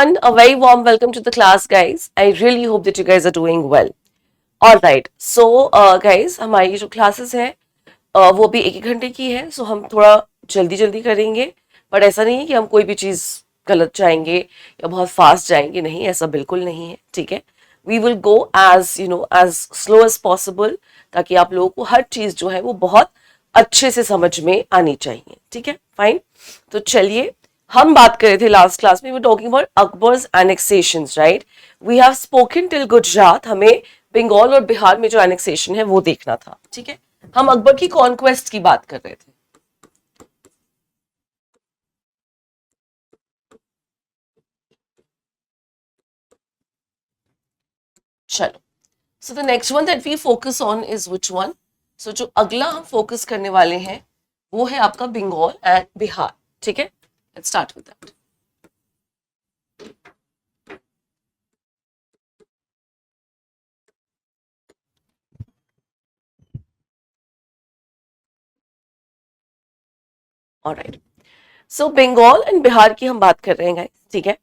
everyone, a very warm welcome to the class guys. I really hope that you guys are doing well. Alright, so guys हमारी जो classes हैं वो भी एक घंटे की है, so हम थोड़ा जल्दी जल्दी करेंगे, बट ऐसा नहीं है कि हम कोई भी चीज़ गलत जाएंगे या बहुत फास्ट जाएंगे, नहीं, ऐसा बिल्कुल नहीं है, ठीक है. We will go as slow as possible, ताकि आप लोगों को हर चीज़ जो है वो बहुत अच्छे से समझ में आनी चाहिए, ठीक है. फाइन, तो चलिए, हम बात कर रहे थे लास्ट क्लास में, we talking about Akbar's annexations, right. We have spoken till Gujarat, हमें बंगाल और बिहार में जो एनेक्सेशन है वो देखना था, ठीक है. हम अकबर की कॉन्क्वेस्ट की बात कर रहे थे. चलो, so the next one that we focus on is which one. So जो अगला हम फोकस करने वाले हैं वो है आपका बंगाल एंड बिहार, ठीक है. Let's start with that. Alright, so Bengal and Bihar की हम बात कर रहे हैं गाइस, ठीक है.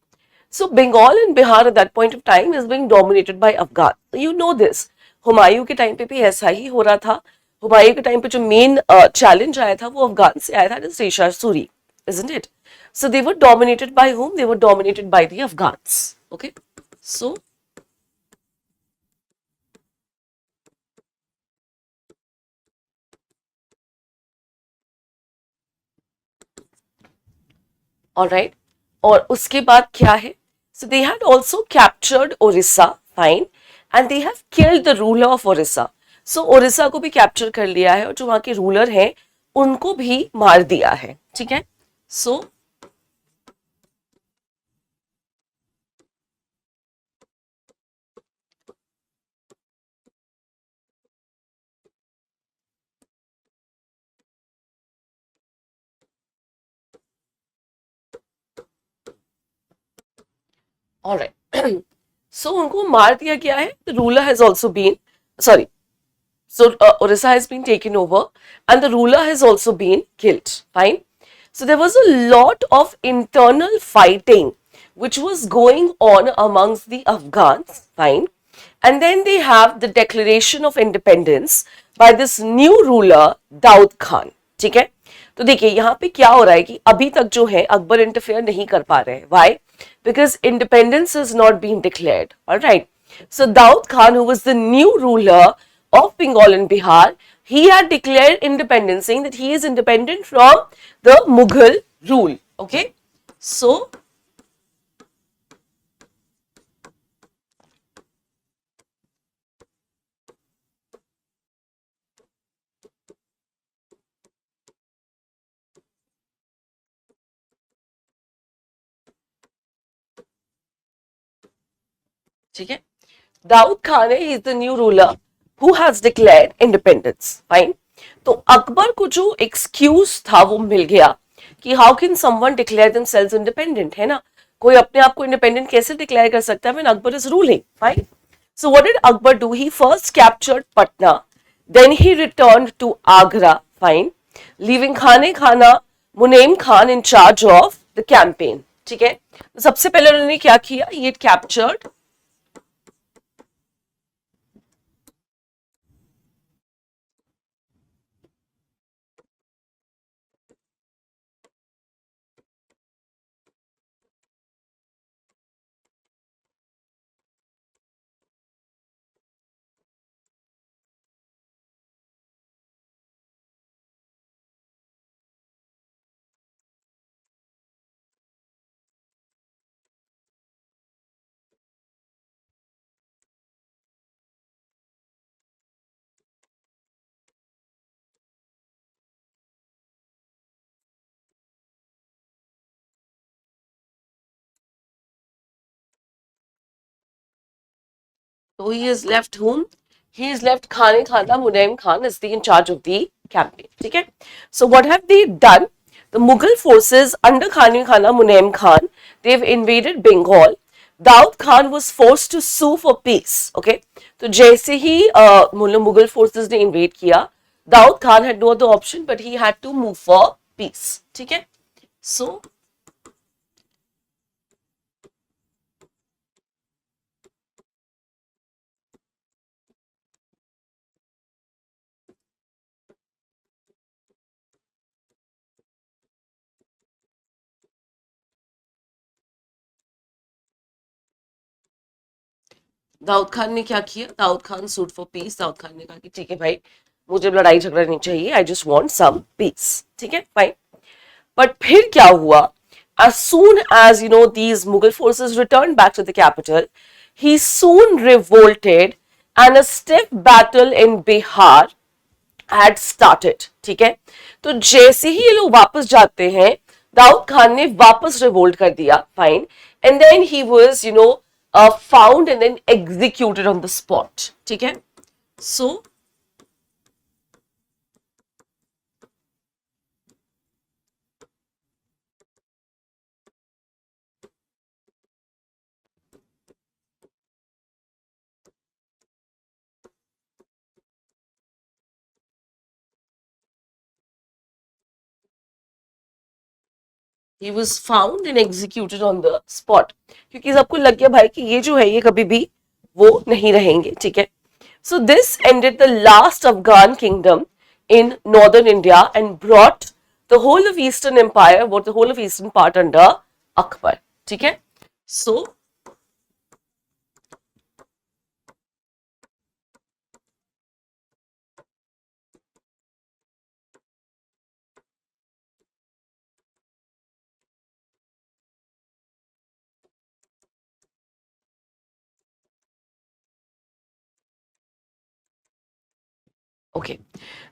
So Bengal and Bihar at that point of time is being dominated by Afghan. You know this, Humayun के टाइम पे भी ऐसा ही हो रहा था. हुमायूं के टाइम पे जो मेन चैलेंज आया था वो अफगान से आया था, Sher Shah Suri, isn't it? So they were dominated by whom? They were dominated by the Afghans. Okay, so all right. और उसके बाद क्या है? So they had also captured Orissa, fine, and they have killed the ruler of Orissa. So Odisha को भी capture कर लिया है और जो वहां के रूलर हैं उनको भी मार दिया है, ठीक है. So alright. सो उनको मार दिया गया है. The ruler has also been, sorry, so Orissa has been taken over and the ruler has also been killed, fine. So there was a lot of internal fighting which was going on amongst the Afghans, fine. And then they have the declaration of independence by this new ruler Daud Khan, ठीक है. तो देखिए यहाँ पे क्या हो रहा है कि अभी तक जो है अकबर इंटरफेयर नहीं कर पा रहे हैं. Why? Because independence is not been declared. Alright, so Daud Khan, who was the new ruler of Bengal and Bihar, he had declared independence, saying that he is independent from the Mughal rule. Okay, so ठीक है, दाऊद खान है, he is the new ruler who has declared independence, fine. तो अकबर को जो excuse था वो मिल गया कि how can someone declare themselves independent, है ना. कोई अपने आप को इंडिपेंडेंट कैसे डिक्लेयर कर सकता है when Akbar is ruling, fine. So what did Akbar do? He first captured Patna, then he returned to Agra, fine, leaving Khane Khana Munaim Khan in charge of the campaign. ठीक है, तो सबसे पहले उन्होंने क्या किया? He had captured So he has left whom? He has left Khane Khana Munaim Khan as the in charge of the campaign. Okay. So what have they done? The Mughal forces under Khane Khana Munaim Khan, they've invaded Bengal. Daud Khan was forced to sue for peace. Okay. तो जैसे ही Mughal forces ने invade किया, Daud Khan had no other option but he had to move for peace. ठीक है. So Dawood Khan ने क्या किया? Daud Khan sued for peace. Daud Khan ने कहा कि ठीक है भाई, मुझे लड़ाई झगड़ा नहीं चाहिए, I just want some peace. ठीक है, फाइन। बट फिर क्या हुआ? As soon as these Mughal forces returned back to the capital, he soon revolted, and a stiff battle in Bihar had started. ठीक है, तो जैसे ही ये लोग वापस जाते हैं, दाऊद खान ने वापस रिवोल्ट कर दिया, fine, and then he was found and then executed on the spot. ठीक है, सो he was found and executed on the spot, क्योंकि सबको लग गया भाई कि ये जो है ये कभी भी वो नहीं रहेंगे। ठीक है, so this ended the last Afghan kingdom in northern India and brought the whole of Eastern Empire, what the whole of Eastern part under Akbar। ठीक है, so ओके,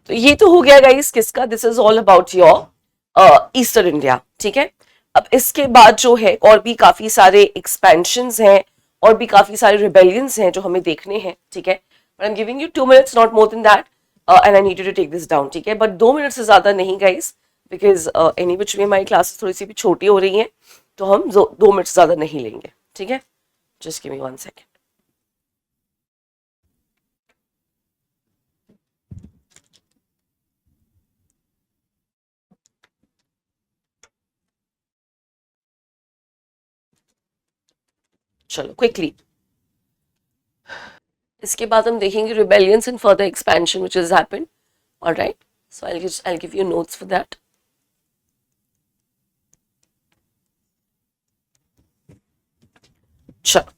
तो ये तो हो गया गाइस किसका? This is all about your eastern India. ठीक है, अब इसके बाद जो है और भी काफी सारे एक्सपेंशंस हैं और भी काफी सारे रिबेलियंस हैं जो हमें देखने हैं। ठीक है, but I am giving you 2 minutes, not more than that, and I need to take this down. ठीक है, बट 2 मिनट से ज्यादा नहीं guys, because any which way हमारी क्लासेस थोड़ी सी भी छोटी हो रही हैं, तो हम 2 मिनट से ज्यादा नहीं लेंगे। ठीक है, जस्ट गिव मी 1 second। चलो क्विकली, इसके बाद हम देखेंगे rebellions and further expansion which has happened. Alright, so I'll give you notes for that। चलो,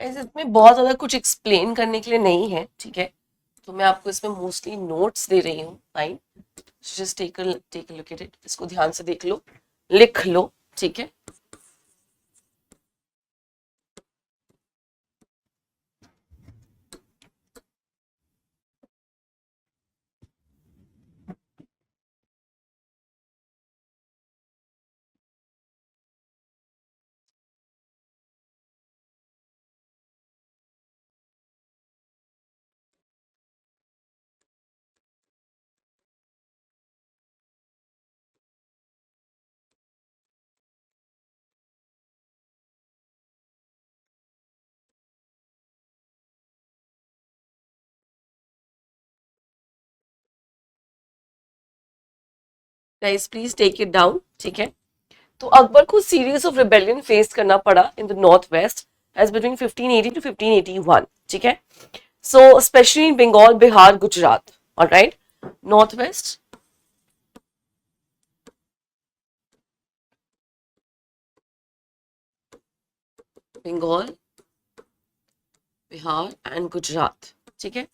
इसमें बहुत ज्यादा कुछ एक्सप्लेन करने के लिए नहीं है। ठीक है, तो मैं आपको इसमें मोस्टली नोट्स दे रही हूँ। Fine, just take a look at it, इसको ध्यान से देख लो, लिख लो। ठीक है, guys please take it down. ठीक है, तो अकबर को सीरीज ऑफ रिबेलियन फेस करना पड़ा in the north west as between 1580 to 1581। ठीक है, so specially in Bengal, Bihar, Gujarat. Alright, north west, Bengal, Bihar and Gujarat. ठीक है,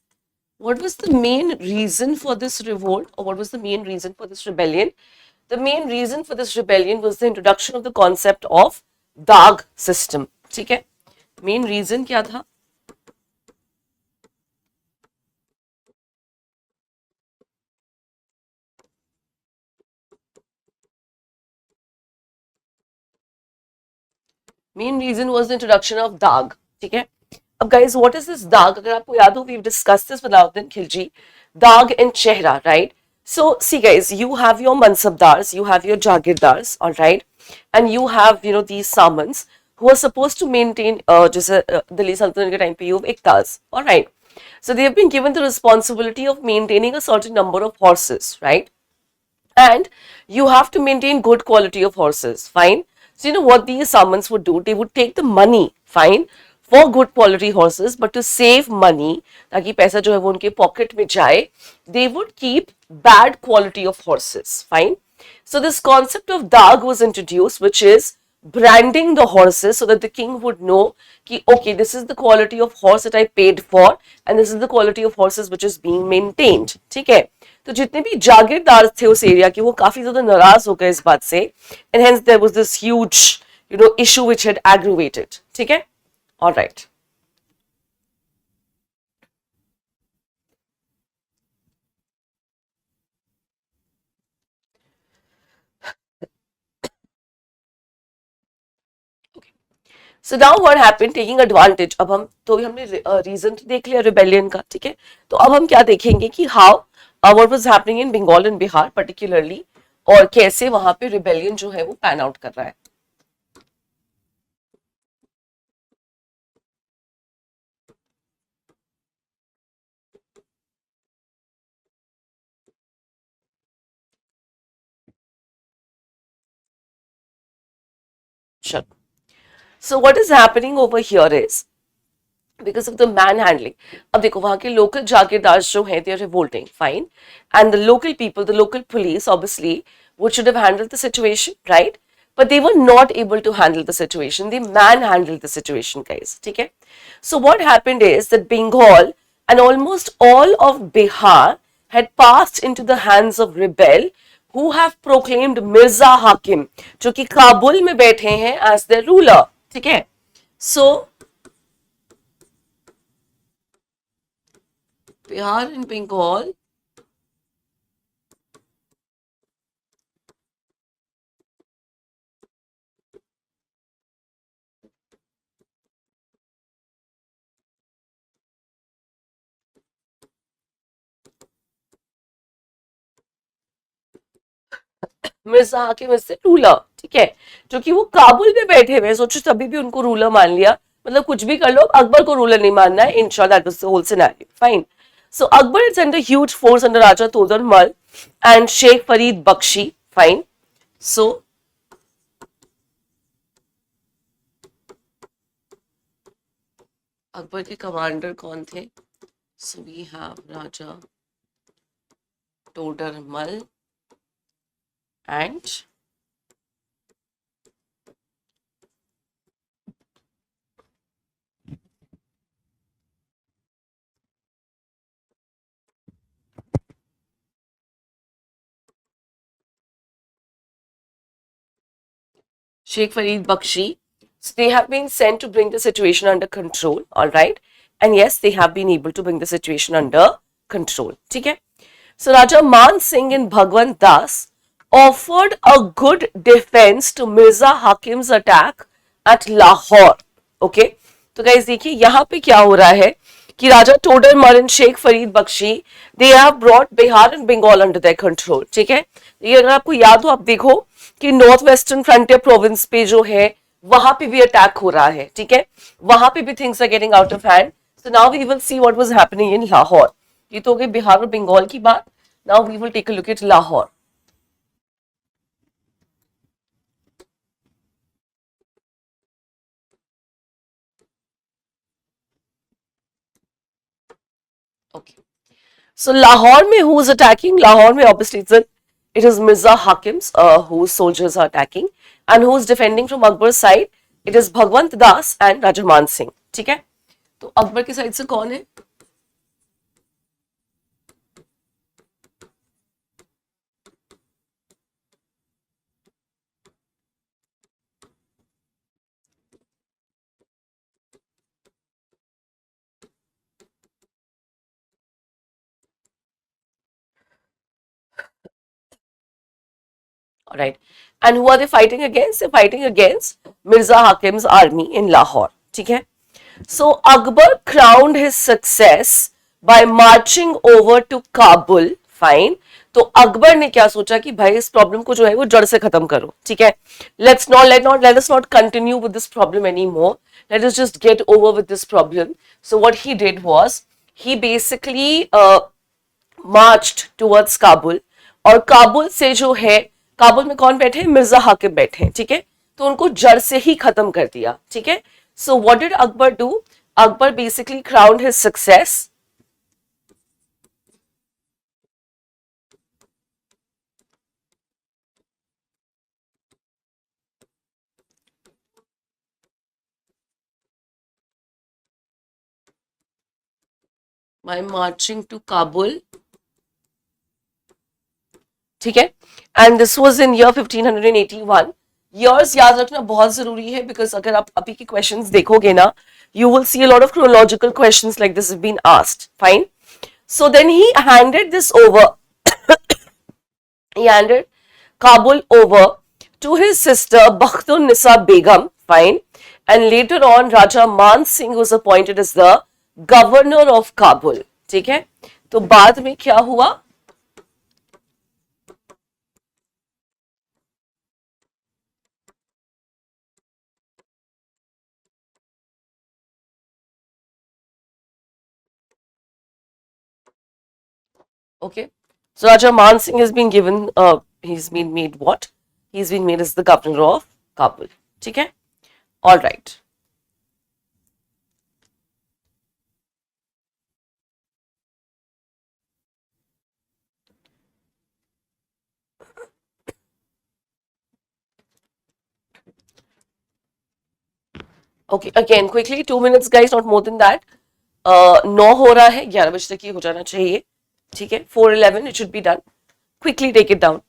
what was the main reason for this revolt, or what was the main reason for this rebellion? The main reason for this rebellion was the introduction of the concept of दाग system। ठीक है, main reason क्या था? Main reason was the introduction of दाग। ठीक है, अब guys what is this दाग? अगर आपको याद हो, we've discussed this with Alauddin Khilji, दाग and chehra, right? So see guys, you have your mansabdars, you have your jagirdars, all right, and you have these samans who are supposed to maintain जैसे दिल्ली सल्तनत के time पे you have iktas, all right, so they have been given the responsibility of maintaining a certain number of horses, right? and you have to maintain good quality of horses. Fine. So you know what these Samans would do? They would take the money, fine, for good quality horses, but to save money, ताकि पैसा जो है वो उनके pocket में जाए, they would keep bad quality of horses. Fine. So this concept of Dag was introduced, which is branding the horses so that the king would know कि okay, this is the quality of horse that I paid for and this is the quality of horses which is being maintained. ठीक है. तो जितने भी जागीरदार थे उस area के वो काफी ज्यादा नाराज हो गए इस बात से, and hence there was this huge issue which had aggravated. ठीक है, alright. So now what happened, taking advantage. अब हम तो हमने रीजन तो देख लिया रिबेलियन का. ठीक है, तो अब हम क्या देखेंगे कि how what was happening in Bengal and Bihar particularly, और कैसे वहां पे रिबेलियन जो है वो पैन आउट कर रहा है. चलो, so what is happening over here is because of the manhandling. अब देखो वहां के लोकल जागीरदार जो हैं they are revolting, fine, and the local people, the local police obviously would should have handled the situation, right, but they were not able to handle the situation. They manhandled the situation, guys. ठीक है. So what happened is that Bengal and almost all of Bihar had passed into the hands of rebel who have proclaimed Mirza Hakim, जो कि काबुल में बैठे हैं as their ruler. ठीक है. So Bihar and Bengal Mirza हाकिम इज द रूलर. ठीक है, जो कि वो काबुल में बैठे हुए, सोचो तभी भी उनको रूलर मान लिया. मतलब कुछ भी कर लो, अकबर को रूलर नहीं मानना है. In short that was the whole scenario. Fine. So Akbar is under huge force under Raja Todarmal and Sheikh Farid Bakhshi. Fine. So Akbar के कमांडर कौन थे? So we have Raja Todarmal and Sheikh Farid Bakshi. So they have been sent to bring the situation under control, all right, and yes, they have been able to bring the situation under control. ठीक है. So Raja Man Singh and Bhagwant Das offered a good defense to Mirza Hakim's attack at Lahore. Okay, तो guys देखिए यहाँ पे क्या हो रहा है कि Raja Todar Mal Sheikh Farid Bakhshi they have brought Bihar and Bengal under their control. ठीक है, ये अगर आपको याद हो, आप देखो कि नॉर्थ वेस्टर्न फ्रंटियर प्रोविंस पे जो है वहां पे भी अटैक हो रहा है. ठीक है, वहां पे भी things are getting out of hand. So now we will see what was happening in Lahore. ये तो हो गई बिहार और बंगाल की बात. Now we will take a look at Lahore. Okay, so Lahore में हु इज अटैकिंग? लाहौर में obviously it is Mirza Hakim's whose soldiers are attacking, and who is defending from Akbar's side? It is Bhagwant Das and Raja Man Singh. ठीक है, तो अकबर की side से कौन है? Right, and who are they fighting against? They're fighting against Mirza Hakim's army in Lahore. ठीक है. So Akbar crowned his success by marching over to Kabul. Fine. तो अकबर ने क्या सोचा कि भाई इस प्रॉब्लम को जो है वो जड़ से खत्म करो. ठीक है, let us not continue with this problem anymore. Let us just get over with this problem. So what he did was he basically marched towards Kabul और काबुल से जो है, काबुल में कौन बैठे हैं, मिर्जा हाकिम बैठे हैं, ठीक है, तो उनको जड़ से ही खत्म कर दिया, ठीक है। So what did Akbar do, Akbar basically crowned his success by marching to Kabul, ठीक है, and this was in year 1581। Years याद रखना बहुत जरूरी है, बिकॉज अगर आप अभी के क्वेश्चंस देखोगे ना, you will see a lot of chronological questions like this have been asked. Fine. So then he handed this over. He handed Kabul over to his sister Bakhtun Nisa Begum. Fine. And later on, Raja Man Singh was appointed as the governor of Kabul. ठीक है, तो बाद में क्या हुआ, okay, so Raja Man Singh has been given, he's been made what? He's been made as the governor of Kabul. ठीक है, all right. Okay, again quickly 2 minutes guys, not more than that. 9 हो रहा है, 11 बजे तक ये हो जाना चाहिए, ठीक है, 4:11 it should be done. Quickly take it down.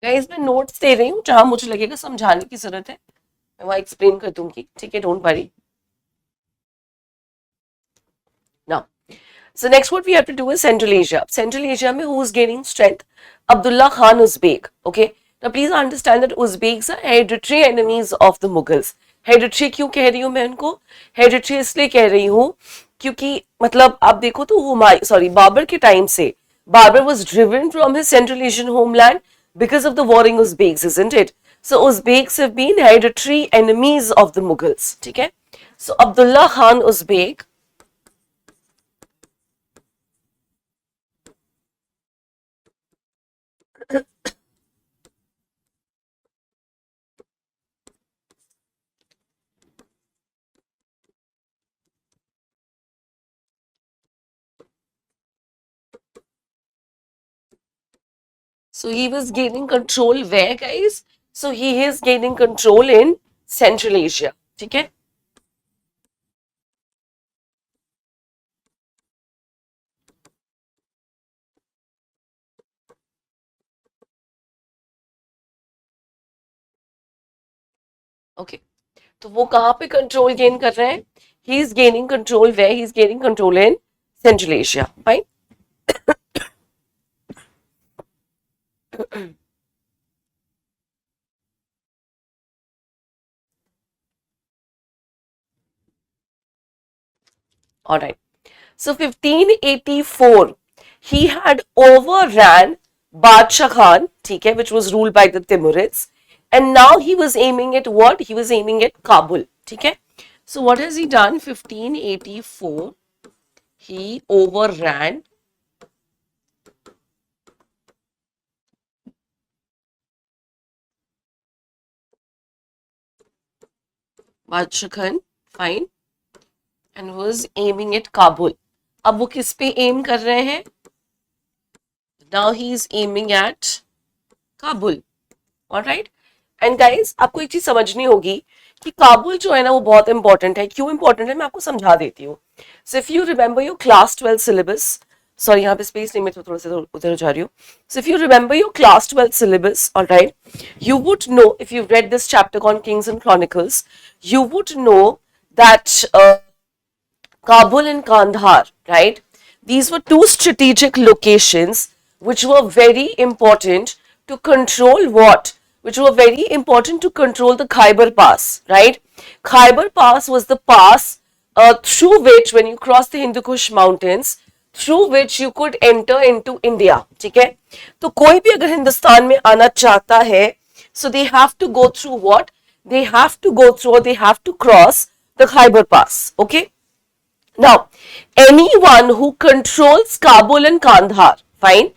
Guys मैं नोट्स दे रही हूँ, जहां मुझे लगेगा समझाने की जरूरत है मैं वहां एक्सप्लेन कर दूंगी, ठीक है, don't worry. Now, so next what we have to do is Central Asia. Central Asia में who is gaining strength? Abdullah Khan Uzbek. Okay. Now please understand that Uzbeks are hereditary enemies of the Mughals. Hereditary क्यों कह रही हूँ मैं उनको? Hereditary इसलिए कह रही हूँ क्योंकि मतलब आप देखो तो वो बाबर के टाइम से Babur was driven from his Central Asian homeland because of the warring Uzbeks, isn't it? So Uzbeks have been hereditary enemies of the Mughals. ठीक है? So Abdullah Khan Uzbek, so he was gaining control where, guys? So he is gaining control in Central Asia. ठीक है? Okay, तो वो कहाँ पे control gain कर रहे हैं? He is gaining control where, he is gaining control in central Asia. Fine. All right. So 1584, he had overran Badshah Khan, ठीक है, which was ruled by the Timurids, and now he was aiming at what? He was aiming at Kabul, ठीक है. So what has he done? 1584, he overran Badshah Khan, fine, and was aiming at Kabul. अब वो किस पे M कर रहे हैं? Now he is aiming at Kabul. Alright. And guys आपको एक चीज समझनी होगी कि काबुल जो है ना वो बहुत इंपॉर्टेंट है. क्यों इंपॉर्टेंट है मैं आपको समझा देती हूँ. So if you remember your class 12 syllabus, sorry यहाँ पे स्पेस नहीं, मैं थोड़ा सा उधर जा रही हूँ. So if you remember your class 12 syllabus, alright, you would know, if you've read this chapter on Kings and Chronicles, you would know that Kabul and Kandahar, right? These were two strategic locations which were very important to control what? Which were very important to control the Khyber Pass, right? Khyber Pass was the pass through which, when you cross the Hindu Kush mountains, through which you could enter into India. ठीक है, तो कोई भी अगर हिंदुस्तान में आना चाहता है, so they have to go through what? They have to go through, or they have to cross the Khyber Pass. Okay. Now, anyone who controls Kabul and Kandahar, fine,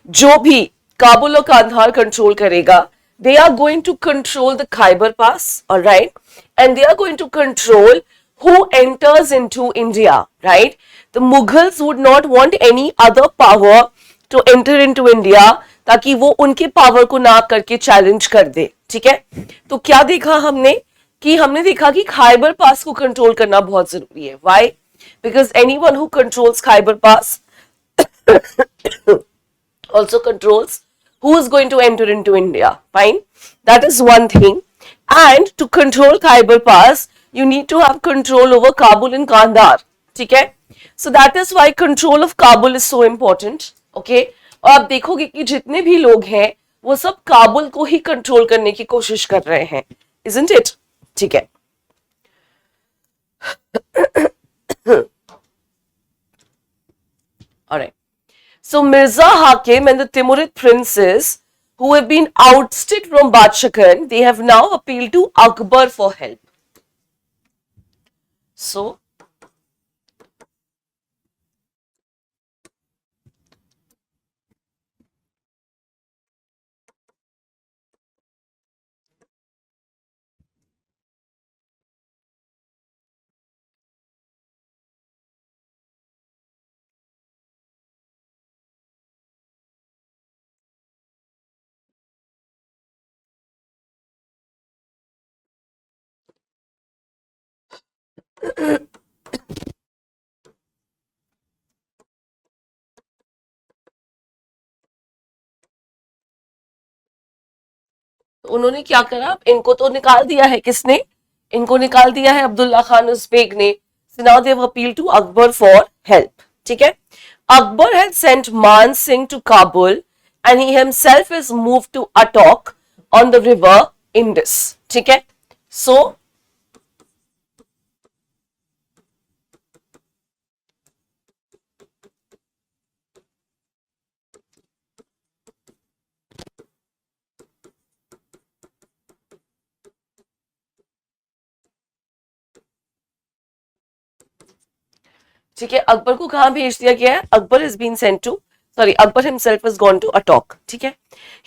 जो भी काबुल और कांधार कंट्रोल करेगा, they are going to control the Khyber Pass, all right, and they are going to control who enters into India, right? The Mughals would not want any other power to enter into India ताकि वो उनके power को ना करके challenge कर दे. ठीक है, तो क्या देखा हमने कि हमने देखा कि खाइबर पास को कंट्रोल करना बहुत जरूरी है. Why? Because anyone who controls Khyber Pass also controls who is going to enter into India. Fine, that is one thing. And to control Khyber Pass, you need to have control over Kabul and Kandahar. ठीक है, so that is why control of Kabul is so important. Okay, और आप देखोगे कि जितने भी लोग हैं वो सब काबुल को ही कंट्रोल करने की कोशिश कर रहे हैं. Isn't it? ठीक है. All right. So Mirza Hakim and the Timurid princes who have been ousted from Badshakan, they have now appealed to Akbar for help. So उन्होंने क्या करा, इनको तो निकाल दिया है. किसने? इनको निकाल दिया है अब्दुल्ला खान उज़्बेक ने. So now they have appealed to Akbar for help. ठीक है. Akbar had sent Man Singh to Kabul and he himself is moved to Attock on the river Indus. ठीक है. So ठीक है, अकबर को कहां भेज दिया गया है? Akbar is been sent to, sorry, Akbar himself has gone to Attock. ठीक है.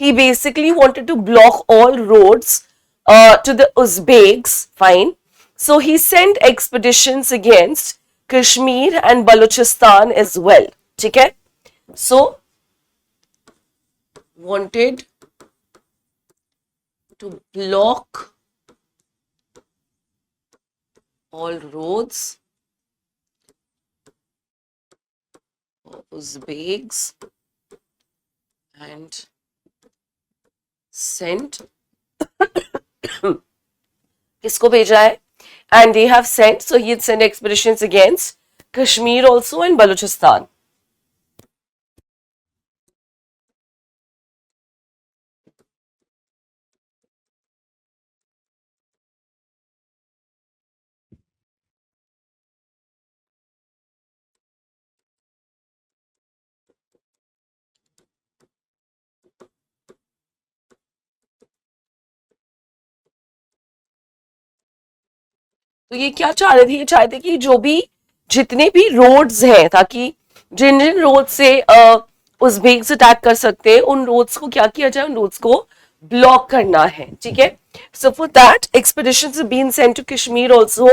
He basically wanted to block all roads to the Uzbeks. Fine. So he sent expeditions against Kashmir and Balochistan as well. ठीक है. So wanted to block all roads for Uzbeks and sent किसको भेजा है? And they have sent, so he had sent expeditions against Kashmir also and Balochistan. तो ये क्या चाह रहे थे? ये चाहते कि जो भी जितने भी रोड्स हैं, ताकि जिन जिन रोड से उज़्बेक्स अटैक कर सकते हैं, उन रोड्स को क्या किया जाए? उन रोड्स को ब्लॉक करना है. ठीक है. So for that expeditions have been sent to Kashmir also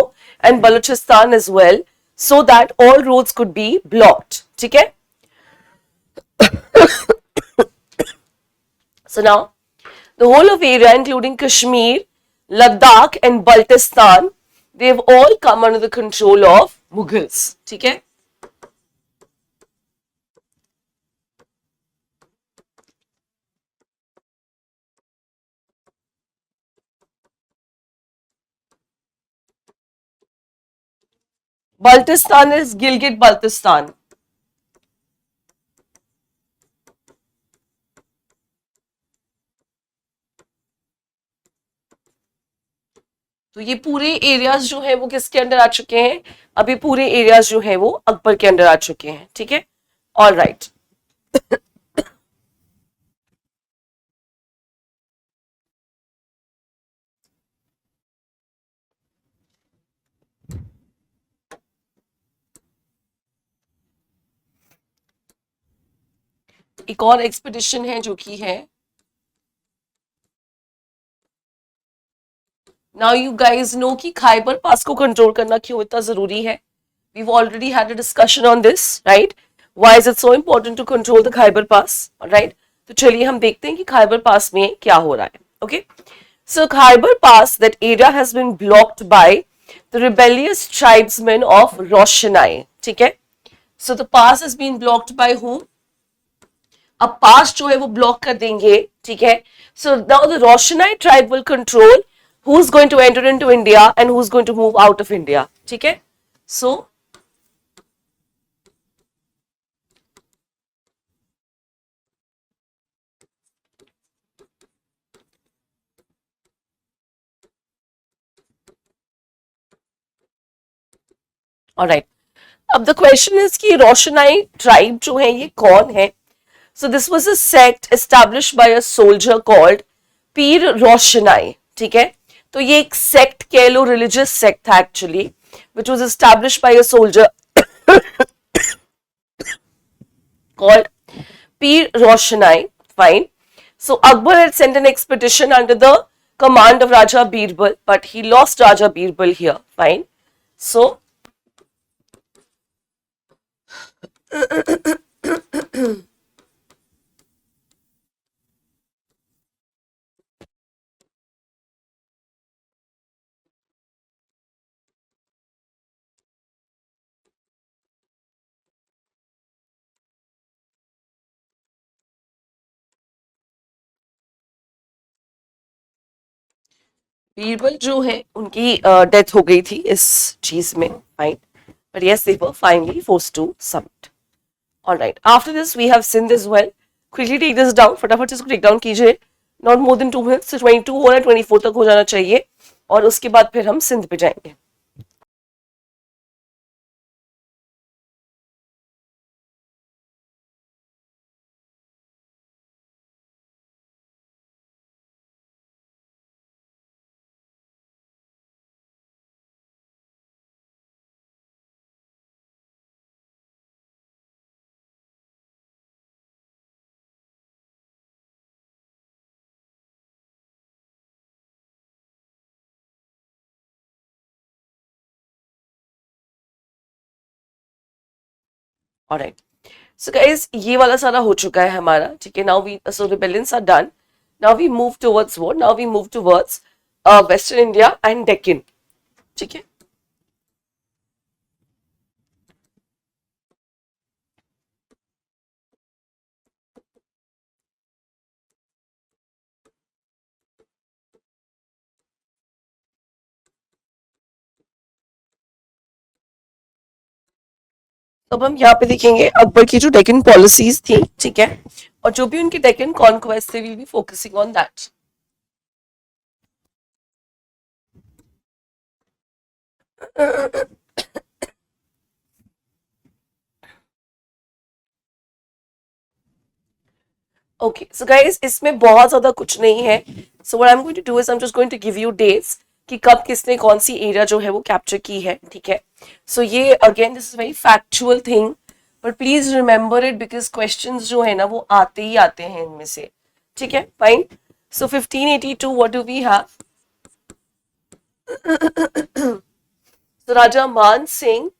and Baluchistan as well, so that all roads could be blocked. ठीक है. So now the whole of area including Kashmir, Ladakh and Baltistan, they've all come under the control of Mughals. ठीक है. Baltistan is Gilgit Baltistan. तो ये पूरे areas जो है वो किसके अंडर आ चुके हैं? अभी पूरे एरियाज जो है वो अकबर के अंडर आ चुके हैं, ठीक है। All right. एक और एक्सपीडिशन है जो कि है, नाउ यू गाइज नो कि खाइबर पास को कंट्रोल करना क्यों इतना जरूरी है। We've already had a discussion on this, right? Why is it so important to control the Khyber Pass? Right? तो चलिए हम देखते हैं कि खाइबर पास में क्या हो रहा है। Okay? So Khyber Pass, that area has been blocked by the rebellious tribesmen of Roshanai. ठीक है? So the pass has been blocked by whom? अब पास जो है वो ब्लॉक कर देंगे, ठीक है। So now the Roshanai tribe will control who is going to enter into India and who is going to move out of India, ठीक है। सो ऑलराइट, अब द क्वेश्चन इज कि रोशनाई ट्राइब जो है ये कौन है? So this was a sect established by a soldier called Pir Roshanai, ठीक है। तो ये एक सेक्ट कह लो, रिलीजियस सेक्ट था actually, which was established by a soldier called Pir Roshanai. Fine. So Akbar had sent an expedition under the command of Raja Birbal, but he lost Raja Birbal here. Fine. So, Birbal जो है उनकी death हो गई थी इस चीज में, fine, but yes, they were finally forced to submit. All right. After this, we have Sindh as well. Quickly take this down. फटाफट इसको टेक डाउन कीजिए. Not more than 2 minutes. 22 हो रहा है, 24 तक हो जाना चाहिए, और उसके बाद फिर हम सिंध पे जाएंगे. ऑलराइट, सो गाइस ये वाला सारा हो चुका है हमारा, ठीक है। Now we, so rebellions are done, now we move towards what, now we move towards western India and Deccan, ठीक है। अब हम यहाँ पे देखेंगे अकबर की जो डेक्कन पॉलिसीज थी, ठीक है, और जो भी उनकी डेक्कन कॉन्क्वेस्ट थे, will be focusing on that. Okay, so guys इसमें बहुत ज्यादा कुछ नहीं है। So what I am going to do is I am just going to give you dates कि कब किसने कौन सी एरिया जो है वो कैप्चर की है, ठीक है। सो ये again this is very factual thing, but please remember it because questions जो है ना वो आते ही आते हैं इनमें से, ठीक है, fine. So 1582 what do we have? So Raja Man Singh,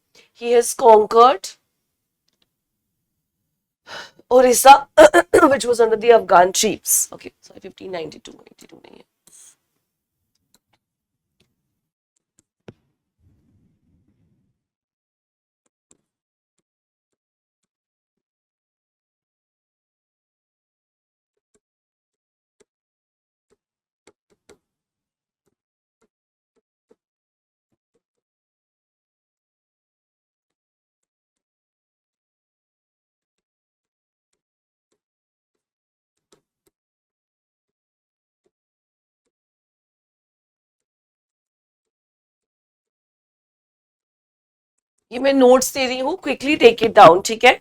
he has conquered Orissa, which was under the Afghan chiefs. Okay, sorry, 1592, 92 नहीं है. ये मैं नोट्स दे रही हूँ, क्विकली टेक इट डाउन, ठीक है?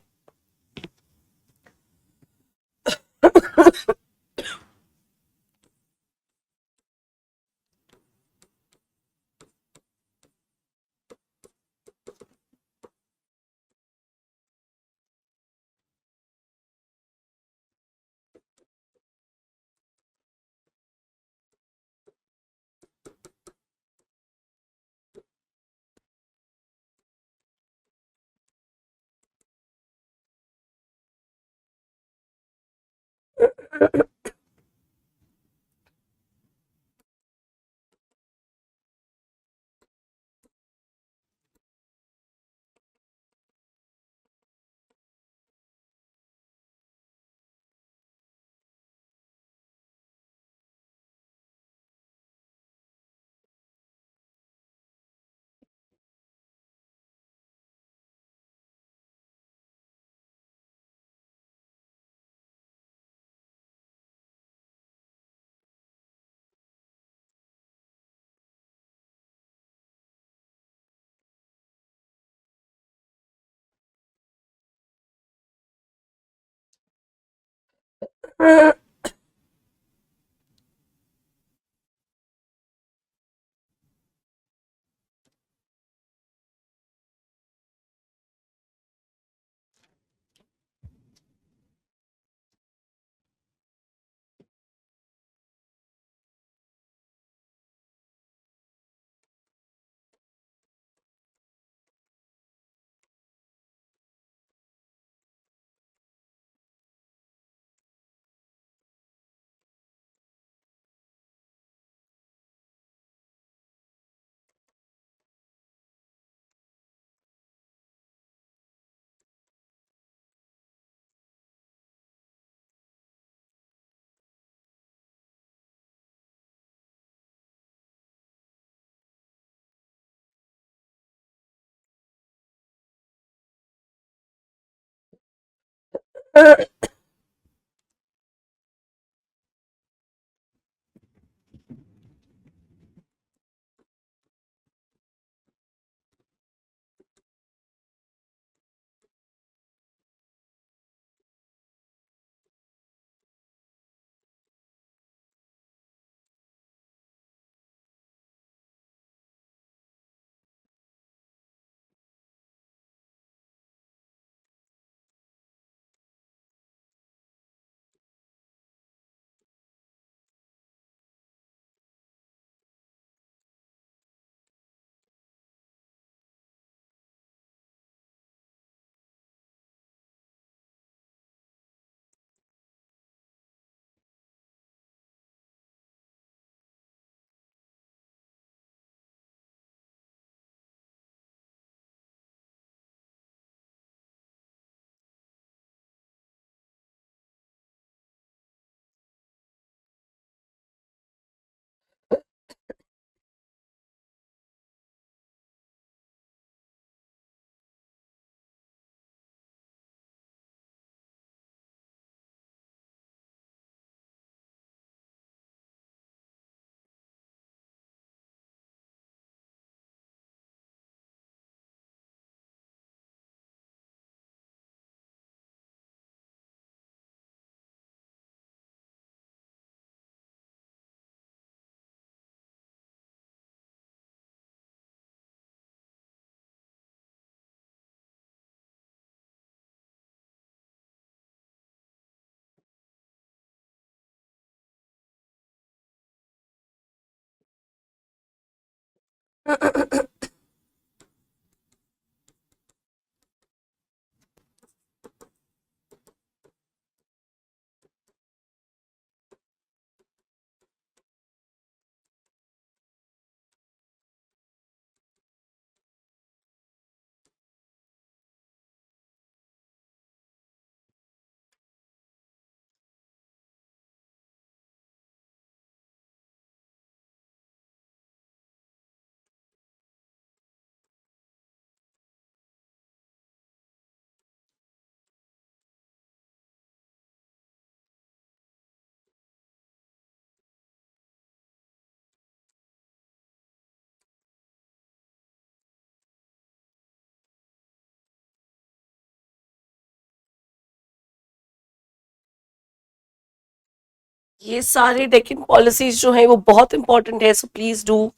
ये सारे डेक्कन पॉलिसीज जो हैं वो बहुत इंपॉर्टेंट है, so please do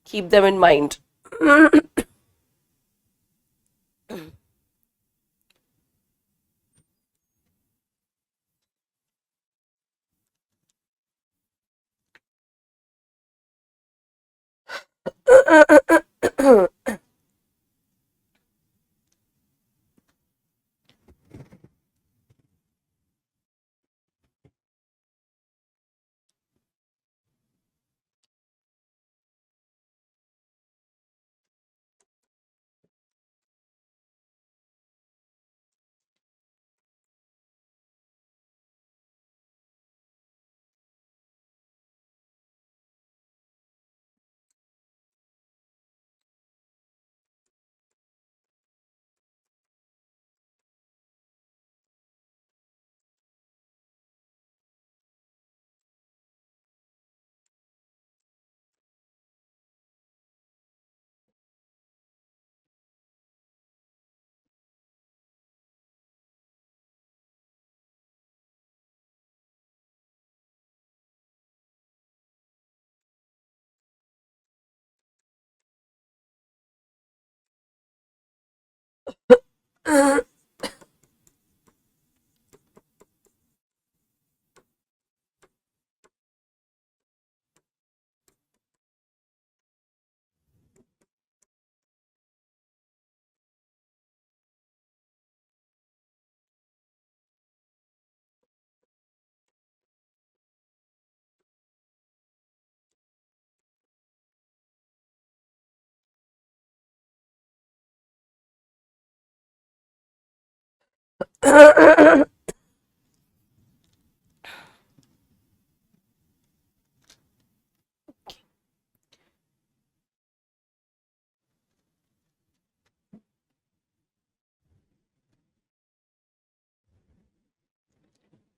keep them in mind.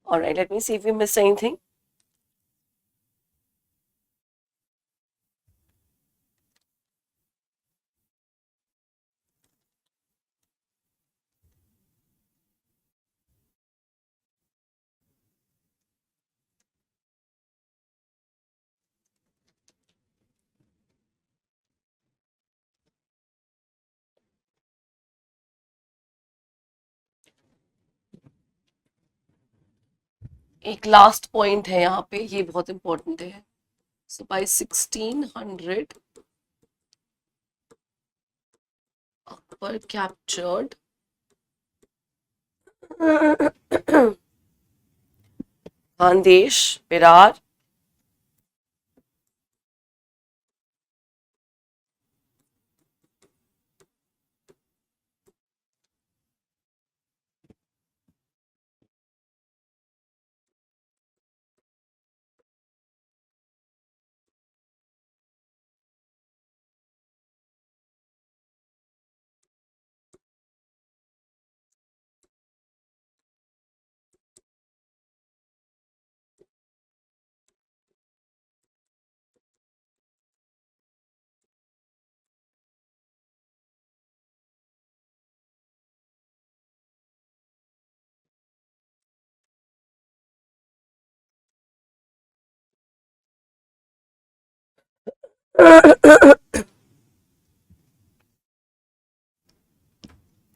All right, let me see if we missed anything. एक लास्ट पॉइंट है यहाँ पे, ये बहुत इंपॉर्टेंट है. So by 1600 Akbar captured Khandesh, Berar,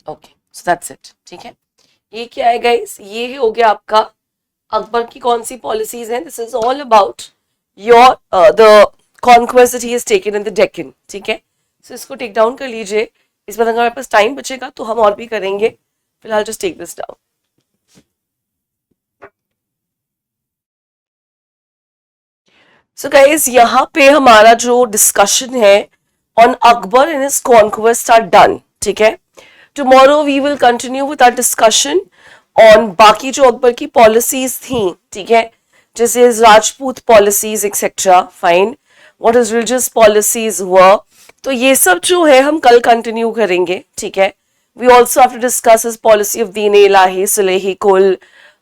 okay, so that's it. ठीक है, ये क्या है गाइस, ये हो गया आपका अकबर की कौन सी पॉलिसीज हैं. This is all about your the conquest that he has taken in the Deccan. ठीक है, सो इसको टेक डाउन कर लीजिए. इस बार अगर हमारे पास टाइम बचेगा तो हम और भी करेंगे. फिलहाल just take this down. So guys, यहाँ पे हमारा जो डिस्कशन है on Akbar and his conquest are done. ठीक है, tomorrow we will continue with our discussion on बाकी जो अकबर की पॉलिसीज थी. ठीक है, जैसे Rajput policies etcetera. Fine, what is religious policies वर, तो ये सब जो है हम कल कंटिन्यू करेंगे. ठीक है, we also have to discuss his policy of Din Ilahi Sulh-i Kul,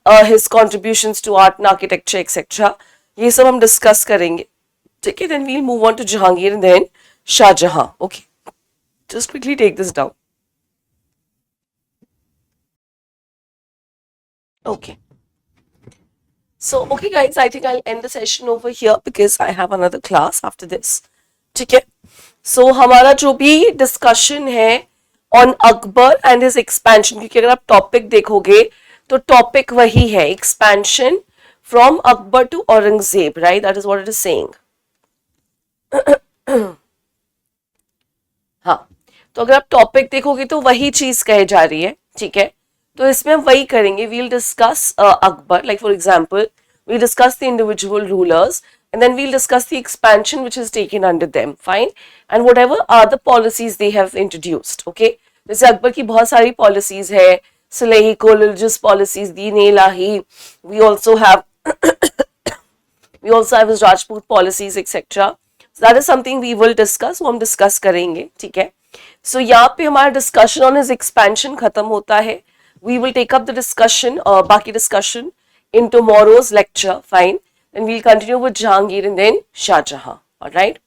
his contributions to art and architecture etcetera. ये सब हम डिस्कस करेंगे. ठीक है, then we'll move on to Jahangir and then Shahjahan. Okay, just quickly take this down. Okay, So, okay, guys, I think I'll end the session over here because I have another class after this. ठीक है. So, हमारा जो भी discussion है on Akbar and his expansion, क्योंकि अगर आप topic देखोगे तो टॉपिक वही है, expansion from Akbar to Aurangzeb, right? That is what it is saying. हाँ, तो अगर आप टॉपिक देखोगे तो वही चीज कही जा रही है. ठीक है, तो इसमें हम वही करेंगे. We'll discuss Akbar, like for example we'll discuss the individual rulers and then we'll discuss the expansion which is taken under them, fine, and whatever are the policies they have introduced. Okay, जैसे अकबर की बहुत सारी policies है, सुलेही को religious policies, Deen Ilahi, we also have his Rajput policies etc. So that is something we will discuss, वो हम discuss करेंगे. ठीक है, so यहाँ पे हमारा discussion on his expansion खत्म होता है. We will take up the discussion, बाकी discussion in tomorrow's lecture, fine. Then we'll continue with Jahangir and then Shah Jahan. All right.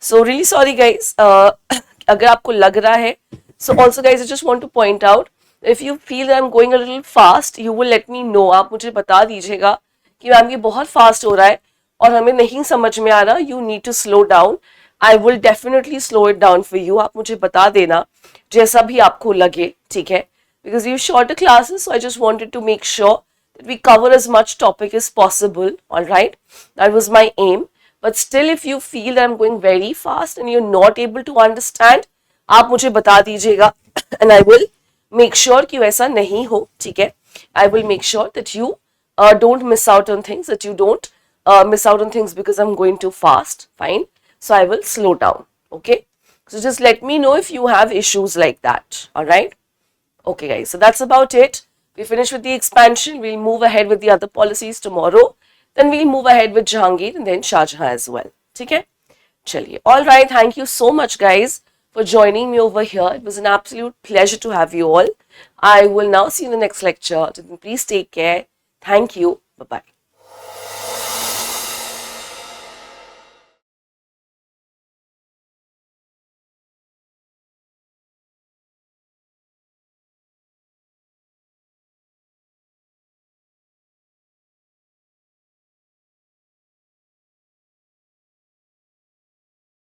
So really sorry, guys. अगर आपको लग रहा है, so also guys, I just want to point out, if you feel that I'm going a little fast, you will let me know. आप मुझे बता दीजिएगा कि मैम ये बहुत फास्ट हो रहा है और हमें नहीं समझ में आ रहा. You need to slow down. I will definitely slow it down for you. आप मुझे बता देना जैसा भी आपको लगे. ठीक है, because you shorter classes, so I just wanted to make sure that we cover as much topic as possible. All right, that was my aim. But still, if you feel that I'm going very fast and you're not able to understand, आप मुझे बता दीजिएगा and I will make sure कि वैसा नहीं हो. ठीक है, I will make sure that you don't miss out on things, that you don't miss out on things because I'm going too fast. Fine, so I will slow down. Okay, so just let me know if you have issues like that. All right. Okay, guys, so that's about it. We finished with the expansion. We'll move ahead with the other policies tomorrow. Then we'll move ahead with Jahangir and then Shah Jahan as well. Okay? Chaliye. All right. Thank you so much, guys, for joining me over here. It was an absolute pleasure to have you all. I will now see you in the next lecture. Please take care. Thank you. Bye-bye.